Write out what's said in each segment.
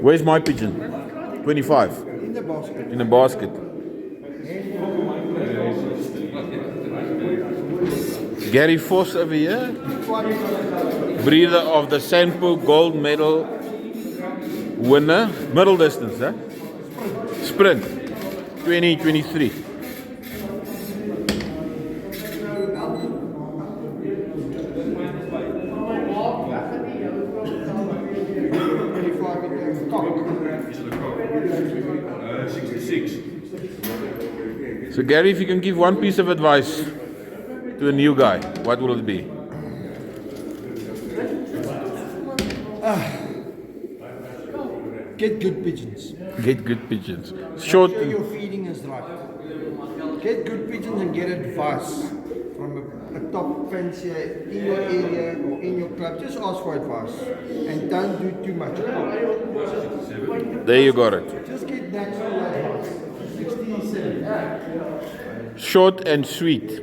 Where's my pigeon? 25. In the basket. In a basket. Gary Voss over here. Breeder of the Sanpo gold medal winner. Middle distance, huh? Sprint. 2023. So Gary, if you can give one piece of advice to a new guy, what will it be? Get good pigeons. Get good pigeons. Short. Make sure your feeding is right. Get good pigeons and get advice from a top fancier in your area or in your club. Just ask for advice and don't do too much. There you got it. Just get natural advice. 67. Short and sweet.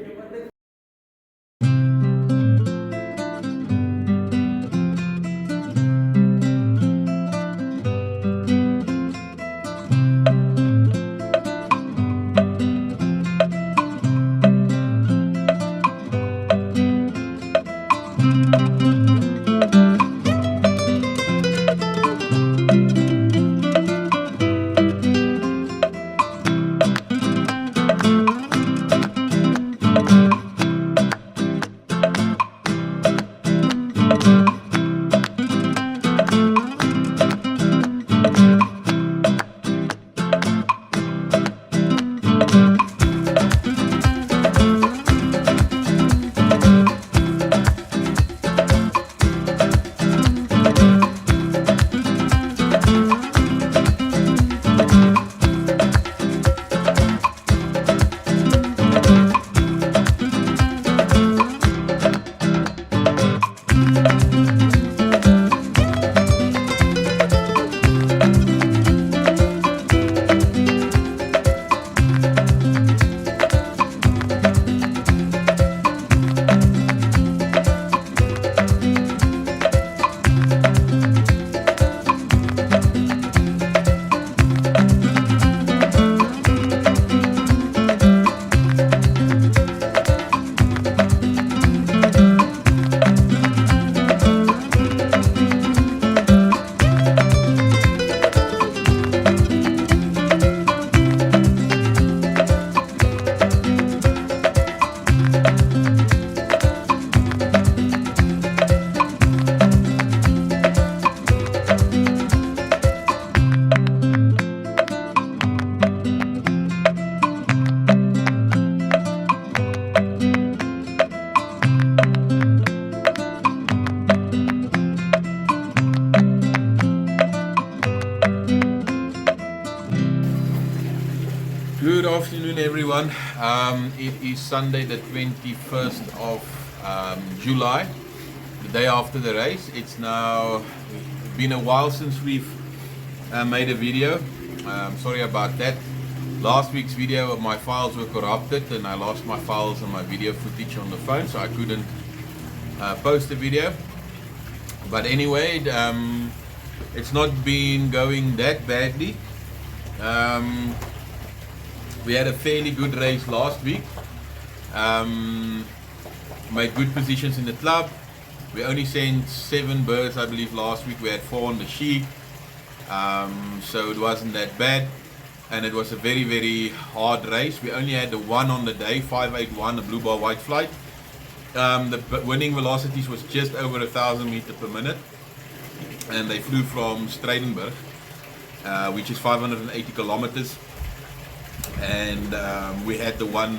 Good afternoon, everyone. It is Sunday, the 21st of July, the day after the race. It's now been a while since we've made a video. Sorry about that. Last week's video, my files were corrupted and I lost my files and my video footage on the phone, so I couldn't post the video. But anyway, it's not been going that badly. We had a fairly good race last week. Made good positions in the club. We only sent 7 birds, I believe, last week. We had 4 on the sheep, so it wasn't that bad. And it was a very, very hard race. We only had the one on the day, 581, a blue bar white flight. The winning velocities was just over 1,000 meters per minute, and they flew from Strijdensburg, which is 580 kilometers. And we had the one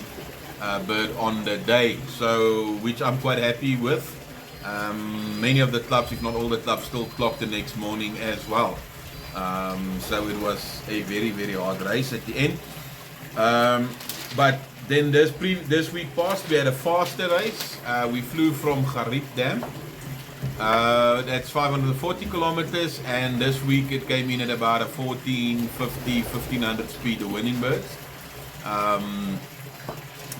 bird on the day, so which I'm quite happy with. Many of the clubs, if not all the clubs, still clocked the next morning as well. So it was a very, very hard race at the end. But then this week past, we had a faster race. We flew from Garib Dam. That's 540 kilometers, and this week it came in at about a 1450, 1500 speed, the winning birds.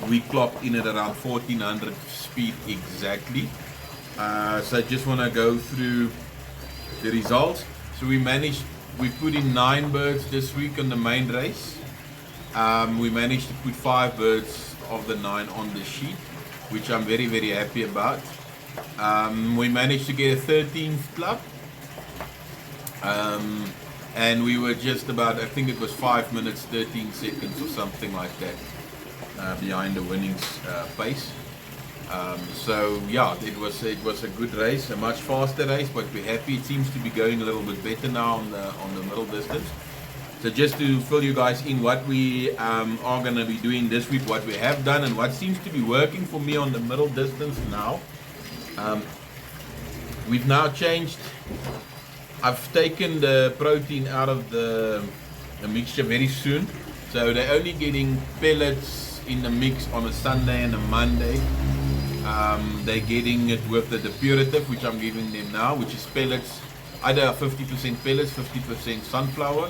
we clocked in at around 1400 speed exactly. So I just want to go through the results. So we put in 9 birds this week on the main race. We managed to put 5 birds of the 9 on the sheet, which I'm very, very happy about. We managed to get a 13th club. And we were just about, I think it was 5 minutes 13 seconds or something like that, behind the winnings pace. So yeah, it was a good race, a much faster race, but we're happy. It seems to be going a little bit better now on the middle distance. So just to fill you guys in what we are going to be doing this week, what we have done, and what seems to be working for me on the middle distance now. We've now changed. I've taken the protein out of the mixture very soon, so they're only getting pellets in the mix on a Sunday and a Monday. They're getting it with the depurative, which I'm giving them now, which is pellets, either 50% pellets, 50% sunflower,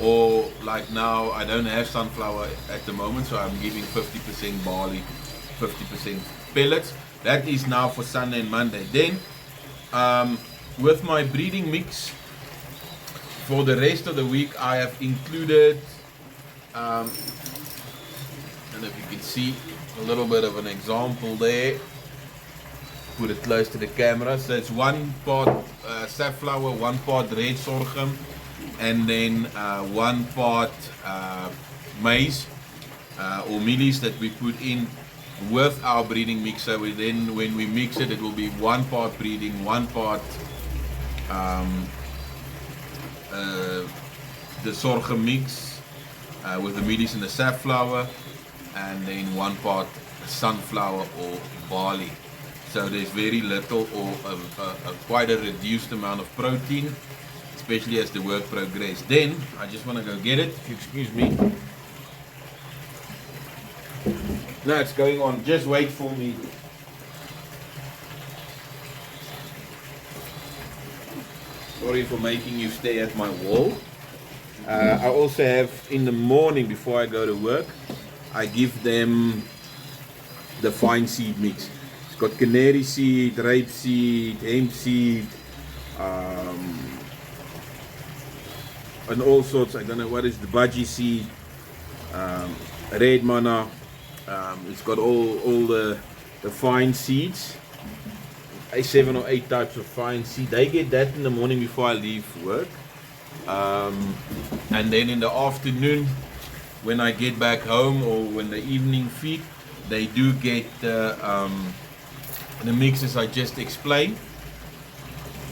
or like now I don't have sunflower at the moment, so I'm giving 50% barley, 50% pellets. That is now for Sunday and Monday. Then with my breeding mix for the rest of the week, I have included, I don't know if you can see a little bit of an example there. Put it close to the camera. So it's 1 part safflower, 1 part red sorghum, and then 1 part maize or mealies that we put in with our breeding mix. So then when we mix it, it will be 1 part breeding, 1 part the sorghum mix with the mealies and the safflower, and then 1 part sunflower or barley. So there's very little or quite a reduced amount of protein, especially as the work progresses. Then I just want to go get it, if you excuse me. No, it's going on, just wait for me. Sorry for making you stay at my wall. I also have in the morning before I go to work, I give them the fine seed mix. It's got canary seed, rape seed, hemp seed, and all sorts. I don't know what is the budgie seed, red mana. It's got all the fine seeds. 7 or 8 types of fine seed. They get that in the morning before I leave work, and then in the afternoon when I get back home, or when the evening feed, they do get the mixes I just explained.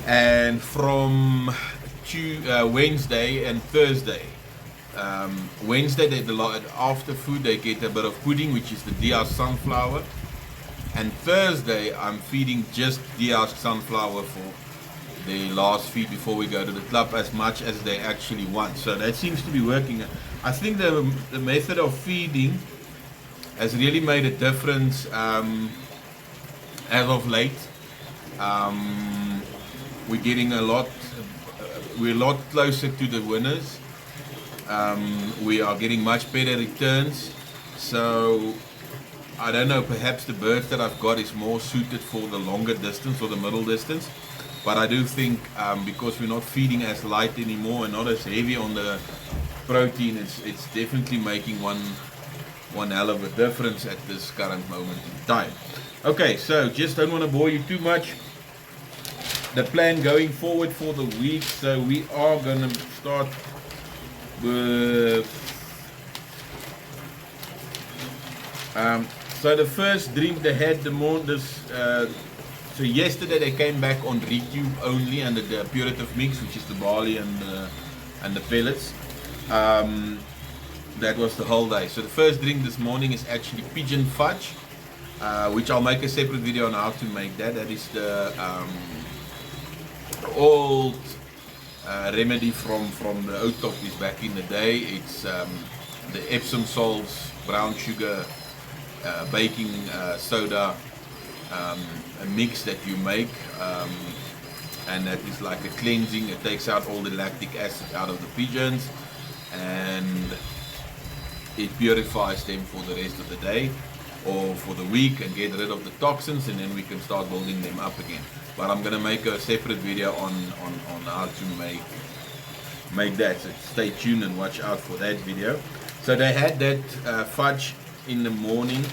And from Wednesday and Thursday, Wednesday after food they get a bit of pudding, which is the Diaz sunflower. And Thursday, I'm feeding just Diaz sunflower for the last feed before we go to the club, as much as they actually want. So that seems to be working. I think the method of feeding has really made a difference as of late. We're getting we're a lot closer to the winners. We are getting much better returns. So I don't know, perhaps the birds that I've got is more suited for the longer distance or the middle distance. But I do think because we're not feeding as light anymore and not as heavy on the protein, it's definitely making one hell of a difference at this current moment in time. Okay, so just don't want to bore you too much. The plan going forward for the week, so we are going to start with so the first drink they had so yesterday they came back on Recube only under the purative mix, which is the barley and the pellets. That was the whole day. So the first drink this morning is actually pigeon fudge, which I'll make a separate video on how to make that. That is the old remedy from the oat is back in the day. It's the Epsom salts, brown sugar, baking soda, a mix that you make, and that is like a cleansing. It takes out all the lactic acid out of the pigeons and it purifies them for the rest of the day. or for the week and get rid of the toxins, and then we can start building them up again. But I'm gonna make a separate video on how to make that, so stay tuned and watch out for that video. So they had that fudge in the morning,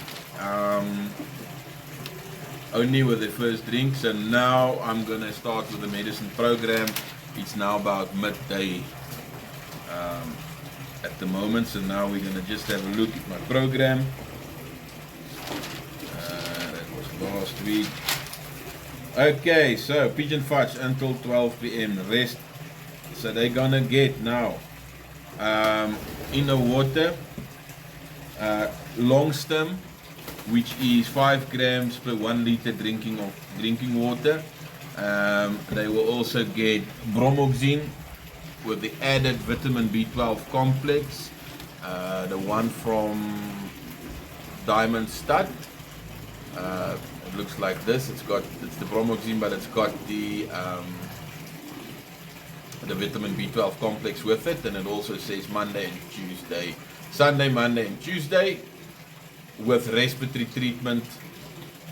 only with the first drink. So now I'm gonna start with the medicine program. It's now about midday at the moment, so now we're gonna just have a look at my program. That was last week. Okay, so pigeon fudge until 12 p.m. rest. So they're gonna get now in the water long stem, which is 5 grams per 1 liter drinking water. They will also get bromoxine with the added vitamin B12 complex, the one from Diamond Stud. It looks like this. It's the bromoxine, but it's got the vitamin B12 complex with it, and it also says Monday and Tuesday, Sunday, Monday and Tuesday with respiratory treatment,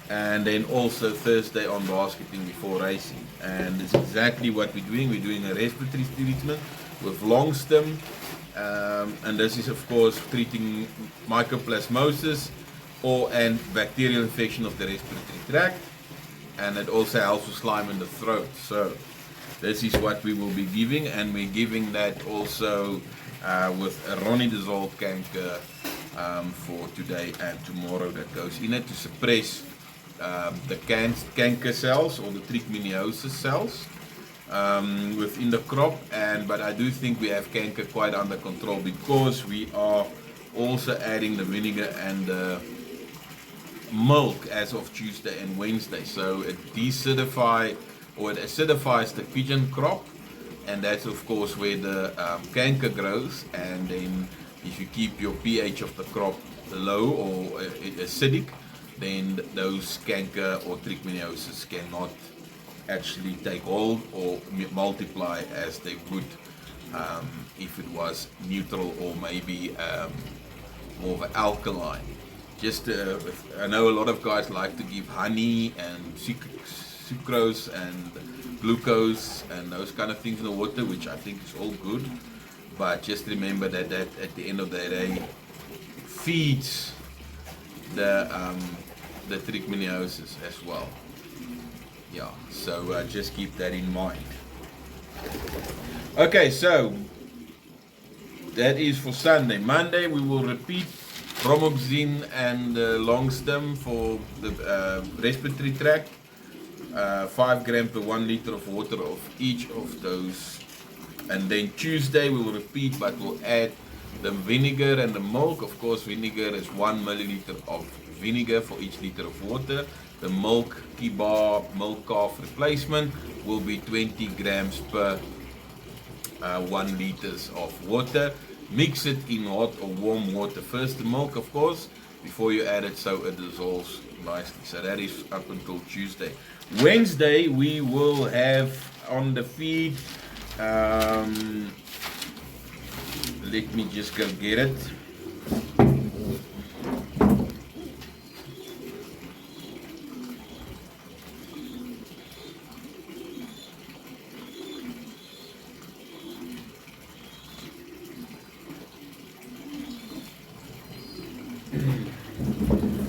and then also Thursday on basketing before racing. And it's exactly what we're doing. We're doing a respiratory treatment with long stem, and this is of course treating mycoplasmosis and bacterial infection of the respiratory tract, and it also helps with slime in the throat. So this is what we will be giving, and we're giving that also with a ronidazole canker for today and tomorrow that goes in it to suppress the canker cells or the trichomoniasis cells within the crop. But I do think we have canker quite under control, because we are also adding the vinegar and the milk as of Tuesday and Wednesday. So it deacidifies or it acidifies the pigeon crop, and that's of course where the canker grows. And then if you keep your pH of the crop low or acidic, then those canker or trichomoniasis cannot actually take hold or multiply as they would if it was neutral or maybe more of an alkaline. I know a lot of guys like to give honey and sucrose and glucose and those kind of things in the water, which I think is all good, but just remember that at the end of the day feeds the trichomoniasis as well. Yeah, so just keep that in mind. Okay, so that is for Sunday. Monday we will repeat bromoxine and long stem for the respiratory tract, 5 grams per 1 liter of water of each of those. And then Tuesday we will repeat, but we'll add the vinegar and the milk. Of course, vinegar is 1 milliliter of vinegar for each liter of water. The milk, Kibar milk calf replacement, will be 20 grams per 1 liters of water. Mix it in hot or warm water. First the milk, of course, before you add it, so it dissolves nicely. So that is up until Tuesday. Wednesday we will have on the feed, let me just go get it.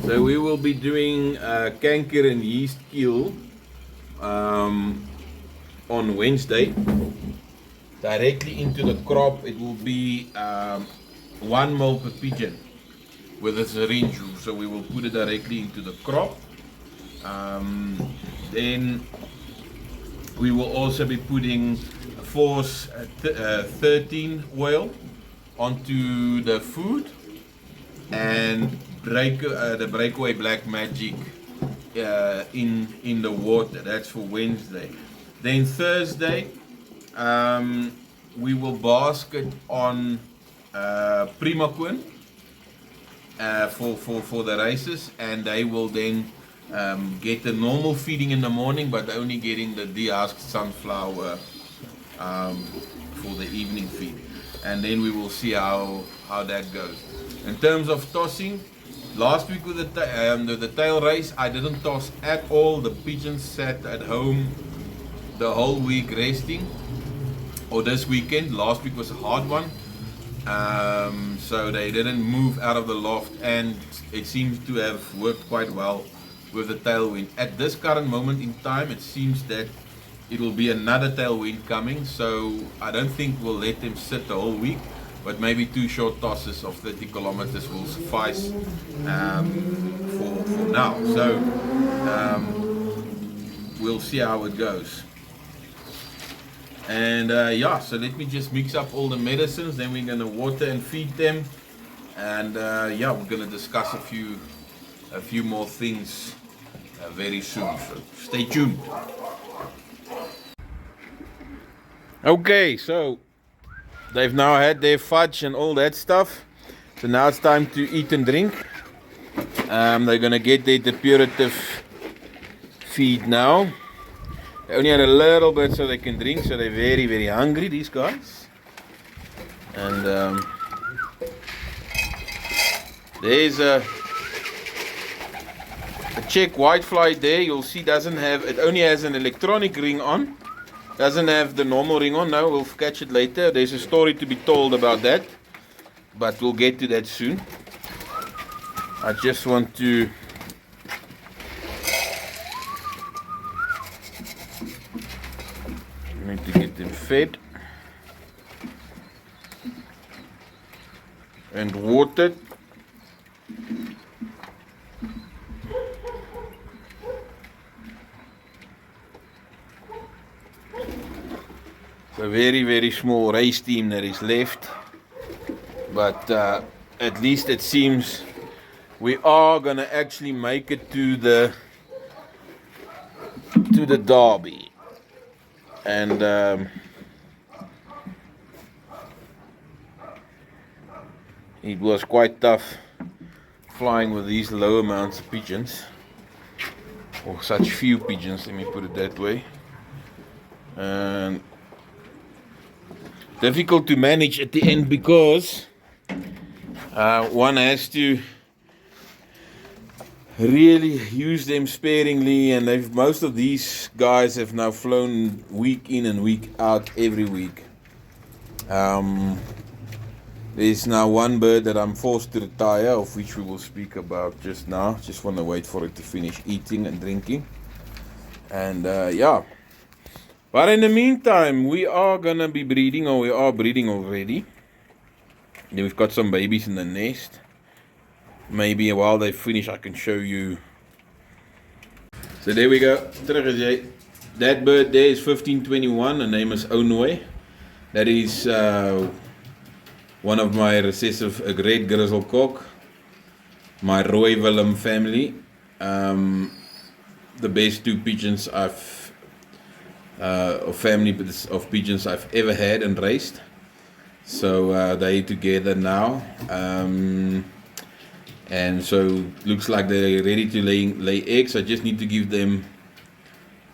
So we will be doing canker and yeast kill on Wednesday. Directly into the crop, it will be 1 ml per pigeon with a syringe. So we will put it directly into the crop. Then we will also be putting Force 13 oil onto the food, and the breakaway black magic in the water. That's for Wednesday. Then Thursday we will basket on Primaquin for the races, and they will then get the normal feeding in the morning, but only getting the de-husked sunflower for the evening feed. And then we will see how that goes. In terms of tossing, Last week with the tail race, I didn't toss at all. The pigeons sat at home the whole week resting, or this weekend. Last week was a hard one, so they didn't move out of the loft, and it seems to have worked quite well with the tailwind. At this current moment in time, it seems that it will be another tailwind coming, so I don't think we'll let them sit the whole week, but maybe 2 short tosses of 30 kilometers will suffice for now. So we'll see how it goes. And yeah, so let me just mix up all the medicines, then we're gonna water and feed them, and yeah, we're gonna discuss a few more things very soon, so stay tuned. Okay, so they've now had their fudge and all that stuff, so now it's time to eat and drink. They're gonna get their depurative feed now. They only had a little bit so they can drink, so they're very, very hungry, these guys. And there's a Czech whitefly there. You'll see it only has an electronic ring on, doesn't have the normal ring on. No, we'll catch it later. There's a story to be told about that, but we'll get to that soon. I just want to get them fed and watered. A very, very small race team that is left, but at least it seems we are gonna actually make it to the derby. And it was quite tough flying with these low amounts of pigeons, or such few pigeons, let me put it that way, and difficult to manage at the end, because one has to really use them sparingly, and most of these guys have now flown week in and week out every week. There's now one bird that I'm forced to retire, of which we will speak about just now. Just want to wait for it to finish eating and drinking, and yeah. But in the meantime, we are gonna be breeding, or we are breeding already. Then we've got some babies in the nest. Maybe while they finish, I can show you. So there we go. That bird there is 1521. The name is Onoi. That is one of my recessive great grizzle cock, my Roy Willem family. The best 2 pigeons of family of pigeons I've ever had and raised. So they're together now, and so looks like they're ready to lay eggs. I just need to give them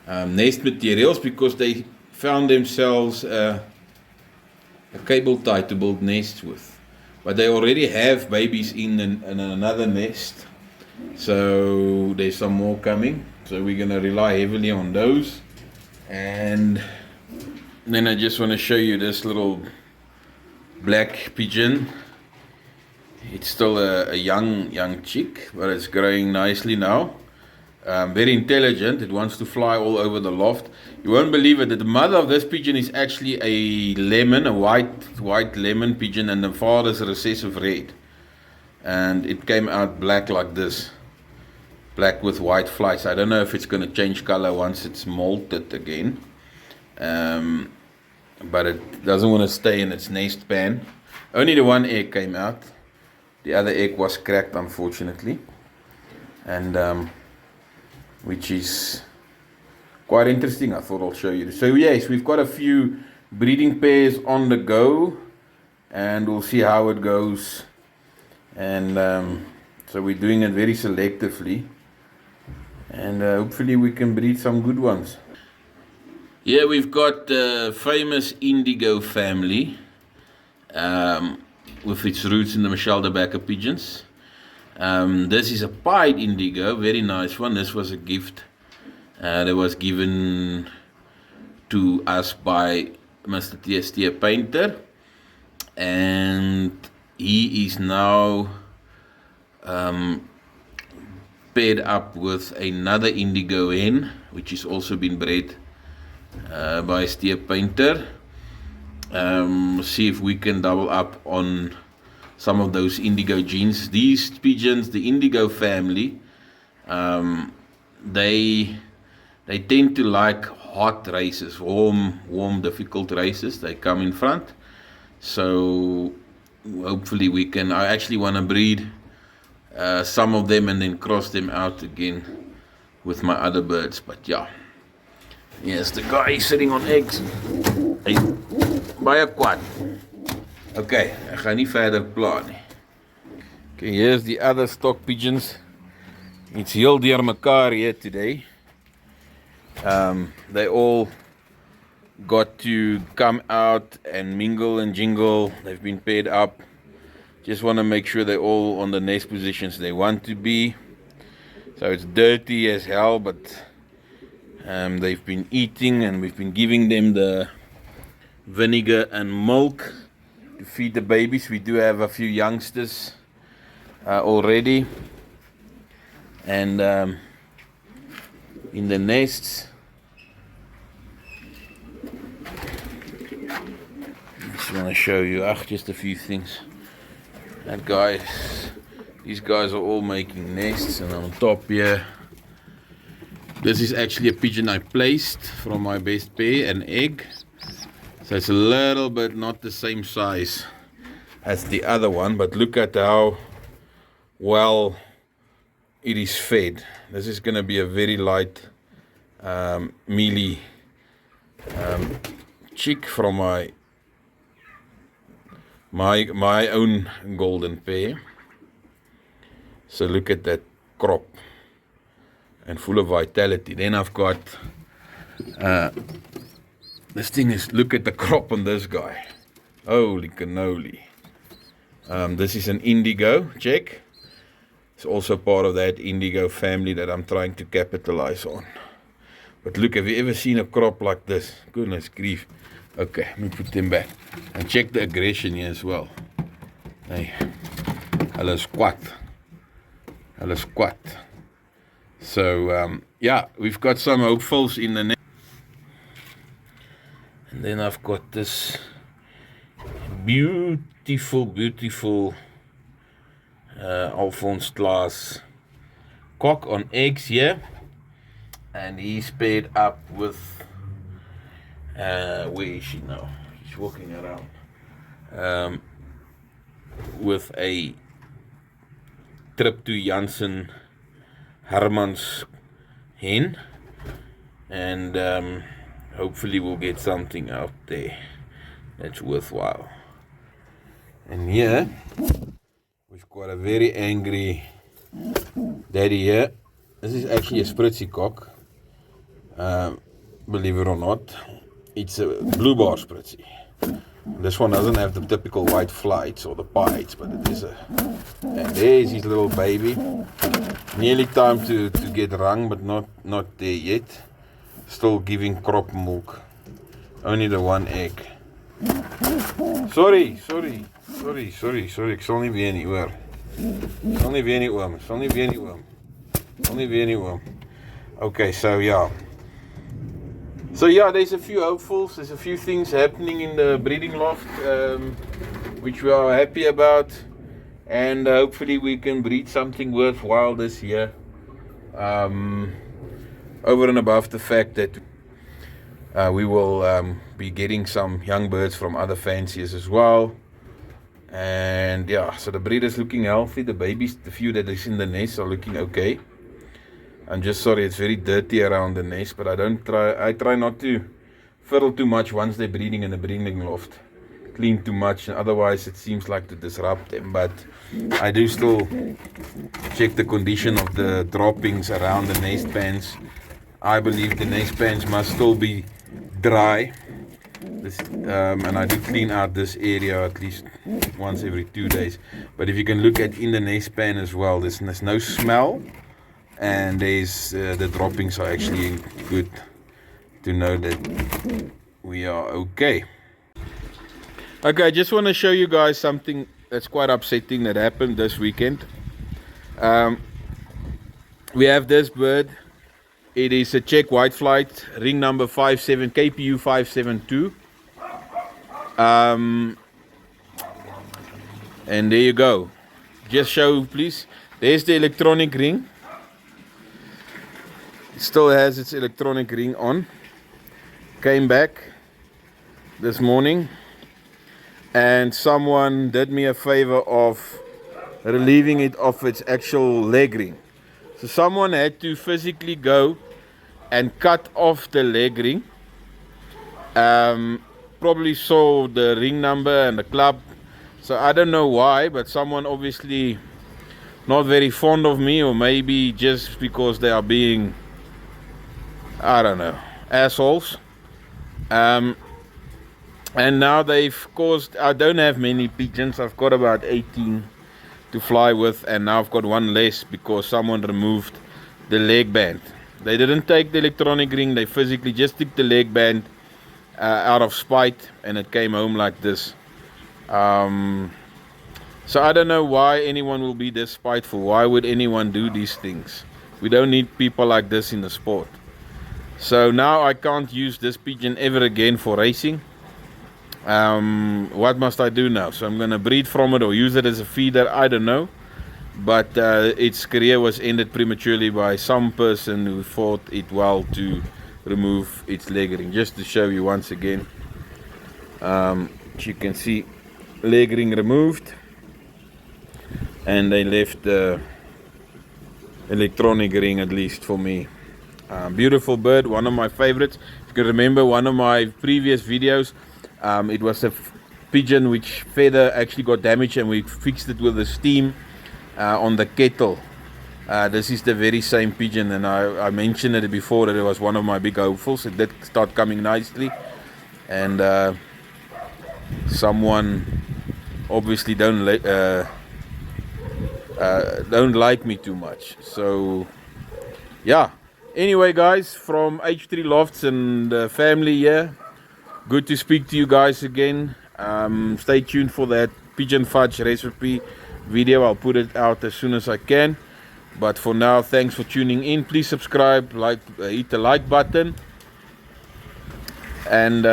nest materials, because they found themselves a cable tie to build nests with, but they already have babies in another nest, so there's some more coming, so we're gonna rely heavily on those. And then I just want to show you this little black pigeon. It's still a young chick, but it's growing nicely now. Very intelligent. It wants to fly all over the loft. You won't believe it, that the mother of this pigeon is actually a white lemon pigeon, and the father's a recessive red. And it came out black like this. Black with white flies. I don't know if it's going to change color once it's molted again, but it doesn't want to stay in its nest pan. Only the one egg came out. The other egg was cracked, unfortunately, and which is quite interesting. I thought I'll show you. So yes, we've got a few breeding pairs on the go, and we'll see how it goes. And so we're doing it very selectively, and hopefully we can breed some good ones. Here we've got the famous indigo family, with its roots in the Michel de Backer pigeons. This is a pied indigo, very nice one. This was a gift that was given to us by Mr. TST Painter, and he is now paired up with another indigo hen, which has also been bred by Steer Painter. See if we can double up on some of those indigo genes. These pigeons, the indigo family, they tend to like hot races, warm, difficult races. They come in front. So hopefully we can. I actually want to breed some of them and then cross them out again with my other birds. But yeah, yes, the guy is sitting on eggs. Hey, baie kwaad. Okay, ek gaan nie verder pla nie. Okay, here's the other stock pigeons. It's heel deur mekaar here today. They all got to come out and mingle and jingle. They've been paired up. Just want to make sure they're all on the nest positions they want to be. So it's dirty as hell, but they've been eating, and we've been giving them the vinegar and milk to feed the babies. We do have a few youngsters already, and in the nests, I just want to show you just a few things. And guys, these guys are all making nests, and on top here, this is actually a pigeon I placed from my best pair, an egg. So it's a little bit not the same size as the other one, but look at how well it is fed. This is going to be a very light mealy chick from my own golden pair. So look at that crop, and full of vitality. Then I've got this thing is, look at the crop on this guy. Holy cannoli. This is an indigo, check. It's also part of that indigo family that I'm trying to capitalize on. But look, have you ever seen a crop like this? Goodness grief. Okay, let me put them back. And check the aggression here as well. Hey, hulle squat. Hulle squat. So, yeah, we've got some hopefuls in the net. And then I've got this beautiful Alphonse glass cock on eggs here. And he's paired up with, where is she now? She's walking around. With a trip to Janssen Hermans hen. And hopefully we'll get something out there that's worthwhile. And here, we've got a very angry daddy here. This is actually a spritzy cock. Believe it or not, it's a blue bar spritzy. This one doesn't have the typical white flights or the pites, but it is and there's his little baby. Nearly time to get rung, but not there yet. Still giving crop milk. Only the one egg. Sorry. Ek sal nie weer nie, hoor. Sal nie weer nie, oom. Okay, so yeah. So yeah, there's a few hopefuls. There's a few things happening in the breeding loft, which we are happy about. And hopefully we can breed something worthwhile this year. Over and above the fact that we will be getting some young birds from other fanciers as well. And yeah, so the breed is looking healthy. The babies, the few that is in the nest, are looking okay. I'm just sorry it's very dirty around the nest, but I try not to fiddle too much once they're breeding in the breeding loft. Clean too much, and otherwise it seems like to disrupt them. But I do still check the condition of the droppings around the nest pans. I believe the nest pans must still be dry. and I do clean out this area at least once every 2 days. But if you can look at in the nest pan as well, there's no smell, and there's the droppings are actually good to know that we are okay. Okay, I just want to show you guys something that's quite upsetting that happened this weekend. We have this bird. It is a Czech white flight, ring number 57, KPU 572. And there you go. Just show, please. There's the electronic ring. It still has its electronic ring on. Came back this morning, and someone did me a favor of relieving it of its actual leg ring. So someone had to physically go and cut off the leg ring. Probably saw the ring number and the club. So I don't know why, but someone obviously not very fond of me, or maybe just because they are being, I don't know, assholes. And now they've caused, I don't have many pigeons. I've got about 18 to fly with, and now I've got one less because someone removed the leg band. They didn't take the electronic ring, they physically just took the leg band out of spite, and it came home like this. So I don't know why anyone will be this spiteful. Why would anyone do these things? We don't need people like this in the sport. So now I can't use this pigeon ever again for racing. What must I do now? So I'm going to breed from it or use it as a feeder, I don't know. But its career was ended prematurely by some person who thought it well to remove its leg ring. Just to show you once again, you can see leg ring removed, and they left the electronic ring, at least for me. Beautiful bird, one of my favorites. If you can remember one of my previous videos, it was a pigeon which feather actually got damaged, and we fixed it with the steam on the kettle. This is the very same pigeon, and I mentioned it before that it was one of my big hopefuls. It did start coming nicely, and someone obviously don't like me too much. So yeah, anyway guys, from H3 Lofts and the family here, good to speak to you guys again. Stay tuned for that pigeon fudge recipe video. I'll put it out as soon as I can. But for now, thanks for tuning in. Please subscribe, like, hit the like button, and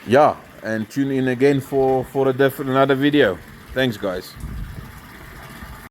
yeah, and tune in again for another video. Thanks guys.